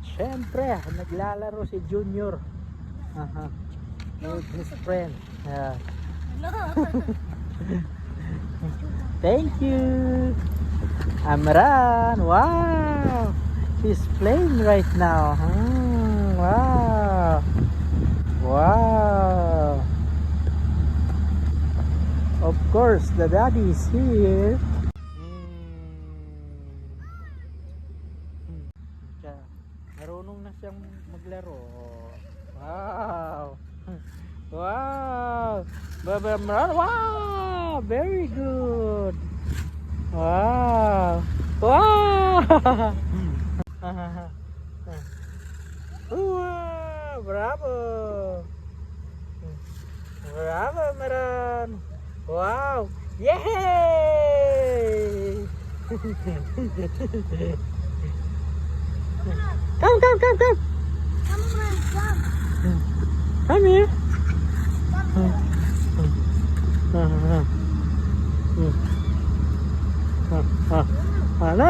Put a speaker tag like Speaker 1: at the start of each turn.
Speaker 1: Siyempre, naglalaro si Junior. With his friend. Yeah. Thank you. Amran. Wow. He's playing right now. Wow. Wow. Of course, the daddy is here. Marunong na siyang maglaro. Wow. Wow. Wow. Very good. Wow. Wow. Wow. Bravo. Bravo, Maran. Wow. Yay. Come. Come here. No.